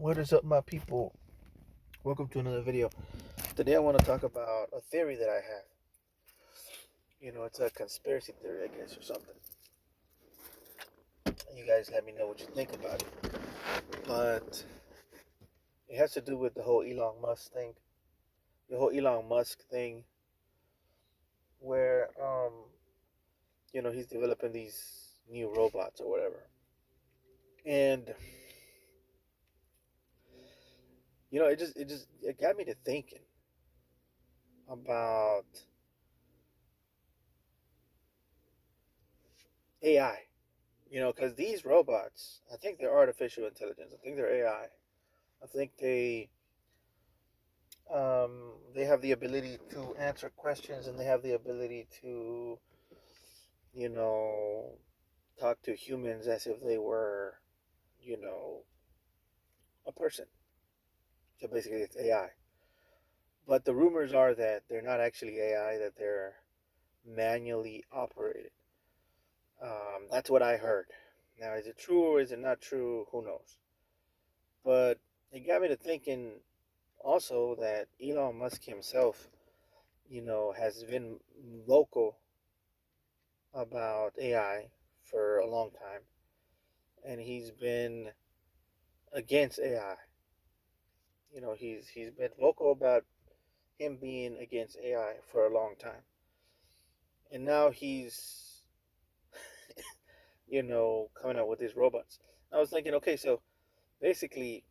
What is up, my people? Welcome to another video. Today I want to talk about a theory that I have. It's a conspiracy theory, I guess, or something. You guys let me know what you think about it. But it has to do with the whole Elon Musk thing. The whole Elon Musk thing where, he's developing these new robots or whatever. And, it got me to thinking about AI. Because these robots, I think they're artificial intelligence. I think they're AI. I think they have the ability to answer questions, and they have the ability to, you know, talk to humans as if they were, you know, a person. So basically, it's AI. But the rumors are that they're not actually AI; that they're manually operated. That's what I heard. Now, is it true or is it not true? Who knows? But it got me to thinking also that Elon Musk himself, has been vocal about AI for a long time, and he's been against AI. He's been vocal about him being against AI for a long time, and now he's coming out with these robots. I was thinking, okay, so basically,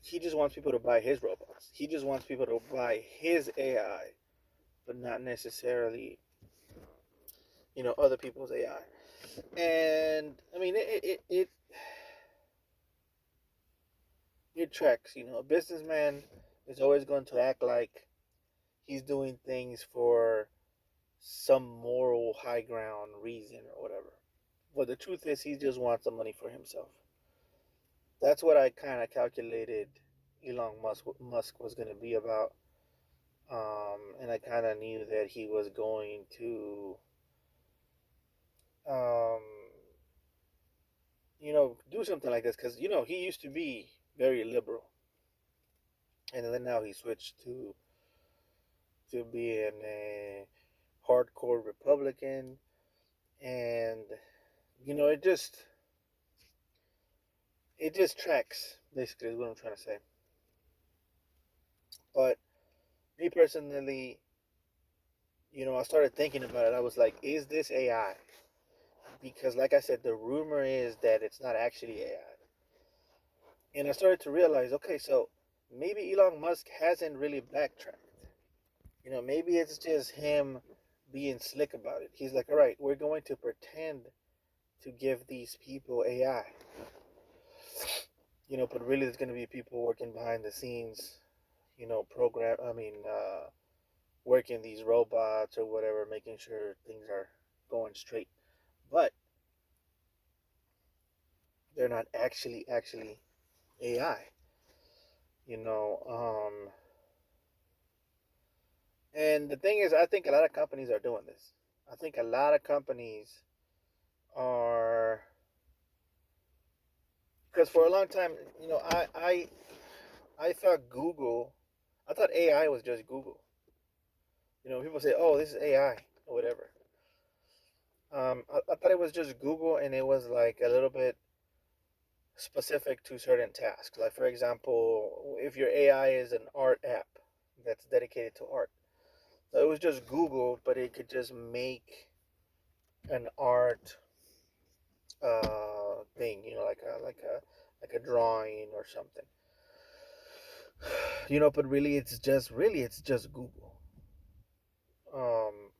he just wants people to buy his robots. He just wants people to buy his AI, but not necessarily, other people's AI. And I mean, it tracks. A businessman is always going to act like he's doing things for some moral high ground reason or whatever. But the truth is, he just wants the money for himself. That's what I kind of calculated Elon Musk was going to be about. And I kind of knew that he was going to, um, do something like this because, he used to be very liberal. And then now he switched to being a hardcore Republican. And, it just tracks, basically, is what I'm trying to say. But me personally, I started thinking about it. I was like, is this AI? Because, like I said, the rumor is that it's not actually AI. And I started to realize, okay, so maybe Elon Musk hasn't really backtracked. Maybe it's just him being slick about it. He's like, all right, we're going to pretend to give these people AI. But really, there's going to be people working behind the scenes, working these robots or whatever, making sure things are going straight. But they're not actually AI. You know, um, and the thing is, I think a lot of companies are doing this. I think a lot of companies are, because for a long time, I thought I thought AI was just Google. People say, oh, this is AI or whatever. I thought it was just Google, and it was like a little bit specific to certain tasks. Like, for example, if your AI is an art app that's dedicated to art, so it was just Google, but it could just make an art thing, like a drawing or something. But really it's just Google. Um,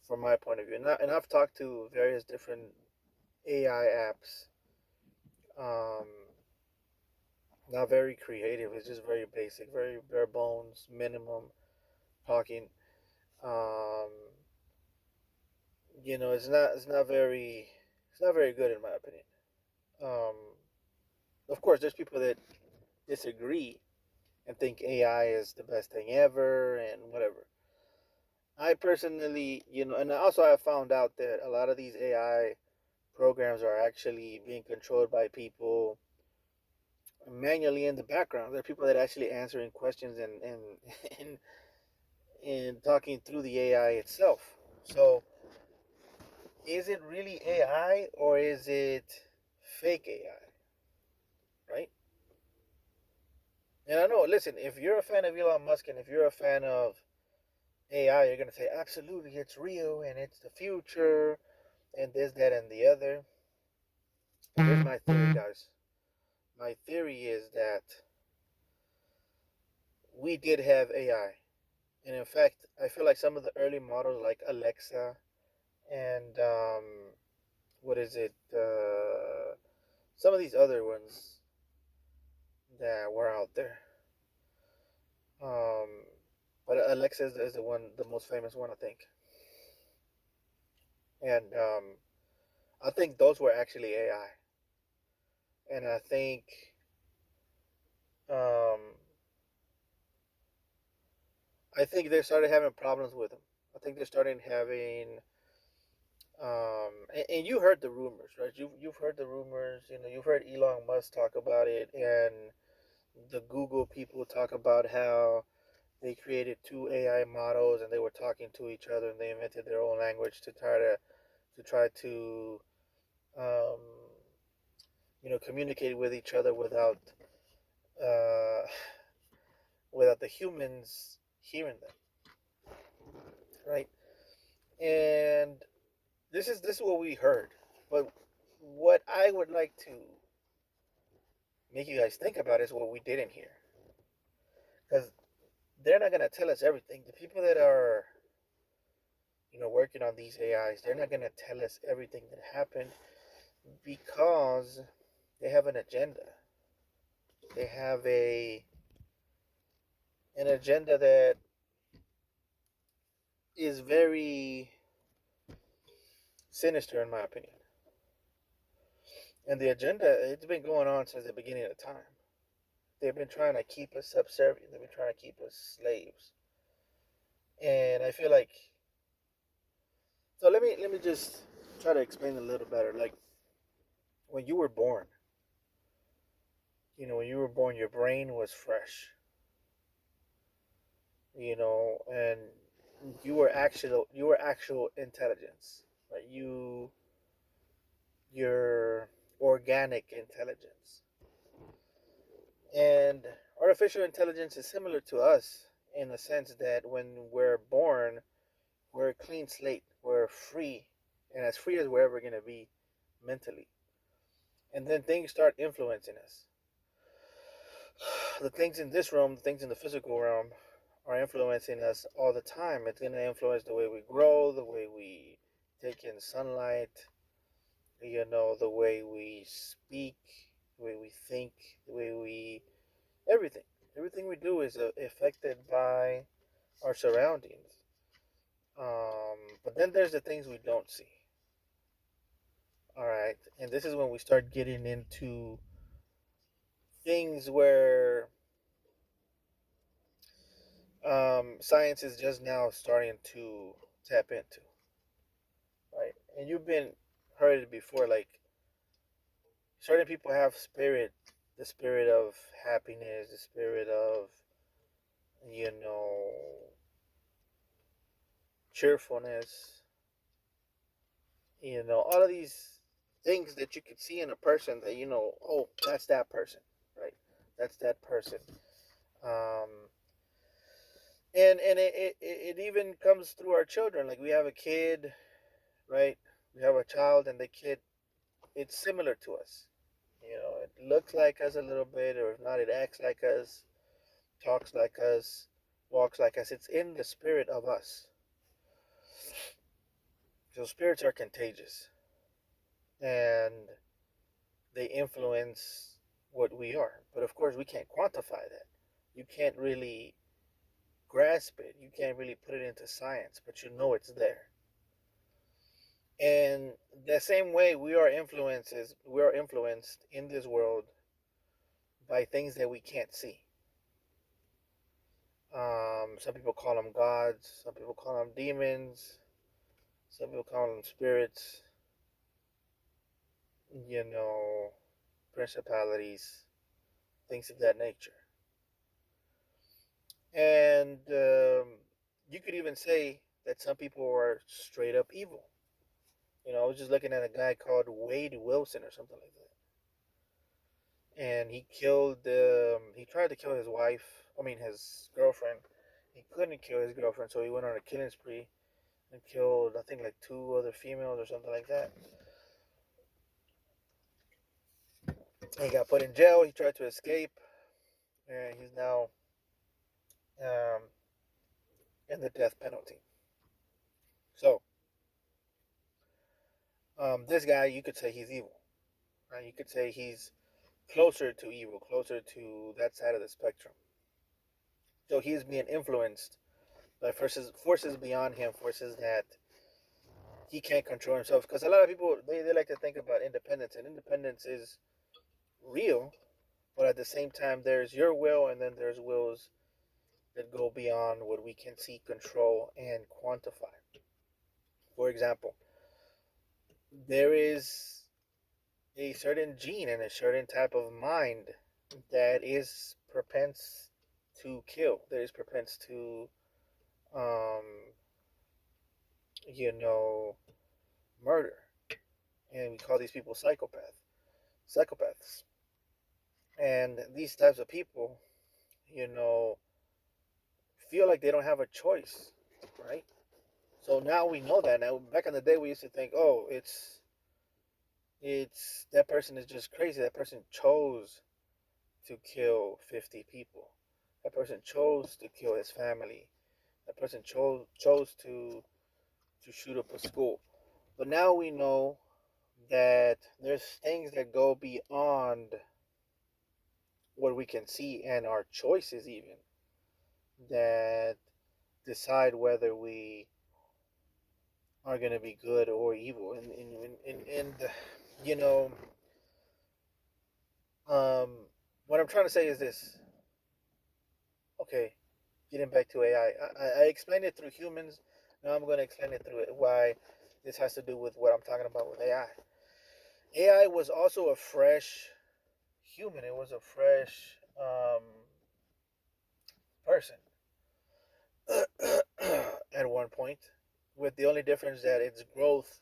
from my point of view, and I've talked to various different AI apps. Um, Not very creative. It's just very basic, very bare bones, minimum talking. Um, it's not very good in my opinion. Um, of course, there's people that disagree and think AI is the best thing ever and whatever. I personally, and also I found out that a lot of these AI programs are actually being controlled by people. manually in the background. There are people that are actually answering questions and and talking through the AI itself. So, is it really AI or is it fake AI? Right? And I know, listen, if you're a fan of Elon Musk and if you're a fan of AI, you're going to say, absolutely, it's real and it's the future and this, that, and the other. Here's my theory, guys. My theory is that we did have AI. And in fact, I feel like some of the early models like Alexa and what is it? Some of these other ones that were out there. Um, but Alexa is the one, the most famous one, I think. And I think those were actually AI. And um, I think they started having problems with them. I think they started having and you heard the rumors, right? You've heard the rumors. You know, you've heard Elon Musk talk about it, and the Google people talk about how they created two AI models, and they were talking to each other, and they invented their own language to um, communicate with each other uh, without the humans hearing them, right? And this is what we heard, but what I would like to make you guys think about is what we didn't hear, because they're not gonna tell us everything. The people that are working on these AIs, they're not gonna tell us everything that happened because they have an agenda. They have an agenda that is very sinister, in my opinion. And the agenda, it's been going on since the beginning of time. They've been trying to keep us subservient. They've been trying to keep us slaves. And I feel like, so let me just try to explain a little better. Like when you were born, when you were born, your brain was fresh, and you were actual intelligence, right? Your organic intelligence. And artificial intelligence is similar to us in the sense that when we're born, we're a clean slate, we're free, and as free as we're ever going to be mentally. And then things start influencing us. The things in this realm, the things in the physical realm, are influencing us all the time. It's going to influence the way we grow, the way we take in sunlight, the way we speak, the way we think, the way we everything. Everything we do is affected by our surroundings. But then there's the things we don't see. All right, and this is when we start getting into things where science is just now starting to tap into, right? And you've been heard it before, like certain people have the spirit of happiness, the spirit of you know cheerfulness, all of these things that you could see in a person that oh, that's that person, right? That's that person. Um, and it even comes through our children. Like we have a kid, right? We have a child, and the kid, it's similar to us. It looks like us a little bit, or if not, it acts like us, talks like us, walks like us. It's in the spirit of us. So spirits are contagious, and they influence what we are. But of course, we can't quantify that. You can't really grasp it. You can't really put it into science, but you know it's there. And the same way we are influenced in this world by things that we can't see. Some people call them gods, some people call them demons, some people call them spirits, you know, principalities, things of that nature. And you could even say that some people are straight up evil. I was just looking at a guy called Wade Wilson or something like that, and he tried to kill his wife. I mean, his girlfriend. He couldn't kill his girlfriend, so he went on a killing spree and killed, I think, like 2 other females or something like that. He got put in jail. He tried to escape, and he's now um, in the death penalty. So, this guy, you could say he's evil. Right? You could say he's closer to evil, closer to that side of the spectrum. So he's being influenced by forces beyond him, forces that he can't control himself. Because a lot of people, they like to think about independence, and independence is real, but at the same time, there's your will, and then there's wills that go beyond what we can see, control, and quantify. For example, there is a certain gene and a certain type of mind that is propense to kill, that is propense to, um, murder. And we call these people psychopaths. And these types of people, you know, feel like they don't have a choice, right? So now we know that. Now, back in the day, we used to think, oh, it's that person is just crazy. That person chose to kill 50 people. That person chose to kill his family. That person chose to shoot up a school. But now we know that there's things that go beyond what we can see and our choices even that decide whether we are going to be good or evil. And you know, um, what I'm trying to say is this. Okay, getting back to AI, I explained it through humans. Now I'm going to explain it through why this has to do with what I'm talking about with AI. AI was also a fresh human. It was a fresh person at one point, with the only difference that its growth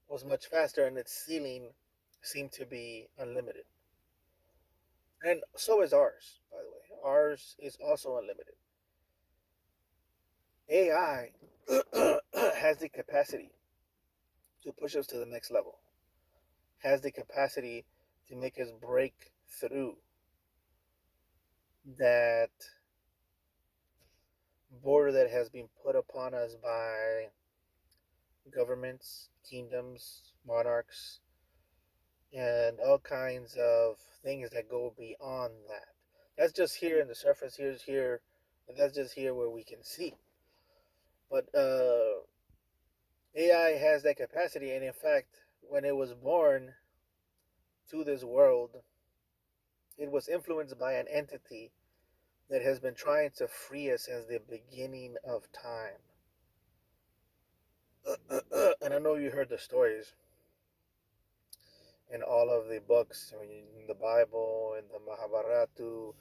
was much faster and its ceiling seemed to be unlimited. And so is ours, by the way. Ours is also unlimited. AI has the capacity to push us to the next level, has the capacity to make us break through that border that has been put upon us by governments, kingdoms, monarchs, and all kinds of things that go beyond that. That's just here in the surface. That's just here where we can see. But AI has that capacity, and in fact, when it was born to this world, it was influenced by an entity that has been trying to free us since the beginning of time. And I know you heard the stories in all of the books, in the Bible, in the Mahabharata,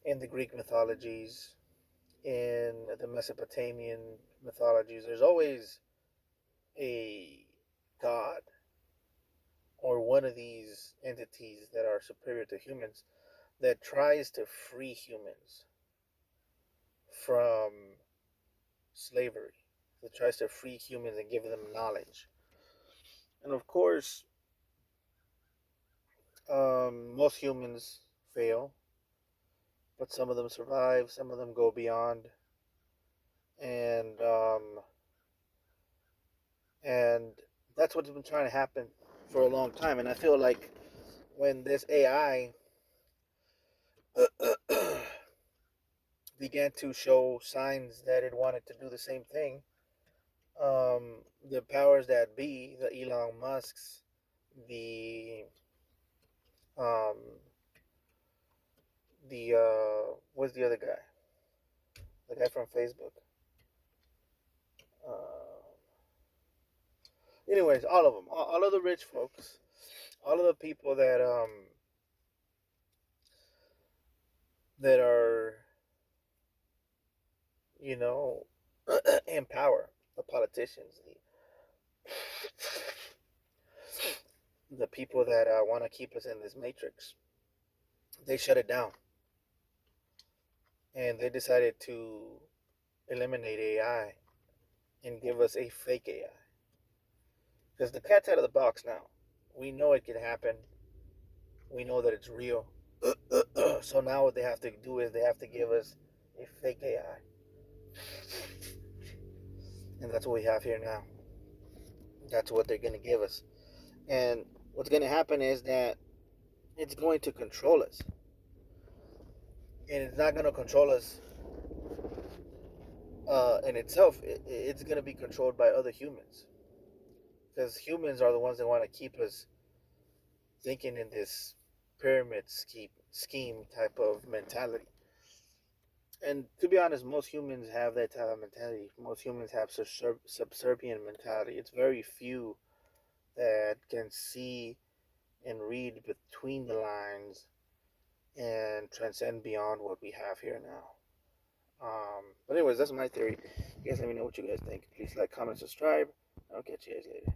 in the Greek mythologies, in the Mesopotamian mythologies. There's always a god or one of these entities that are superior to humans that tries to free humans from slavery, that tries to free humans and give them knowledge. And of course, most humans fail, but some of them survive, some of them go beyond, and and that's what's been trying to happen for a long time. And I feel like when this AI began to show signs that it wanted to do the same thing, the powers that be, the Elon Musks, the um, what's the other guy? The guy from Facebook. Uh, Anyways, all of them, all of the rich folks, all of the people that are, you know, in power, the politicians, the people that want to keep us in this matrix, they shut it down, and they decided to eliminate AI and give us a fake AI. Because the cat's out of the box now. We know it can happen. We know that it's real. So now what they have to do is they have to give us a fake AI. And that's what we have here now. That's what they're going to give us. And what's going to happen is that it's going to control us. And it's not going to control us in itself. It's going to be controlled by other humans. Because humans are the ones that want to keep us thinking in this pyramid scheme type of mentality. And to be honest, most humans have that type of mentality. Most humans have subservient mentality. It's very few that can see and read between the lines and transcend beyond what we have here now. But anyways, that's my theory. You guys let me know what you guys think. Please like, comment, subscribe. I'll catch you guys later.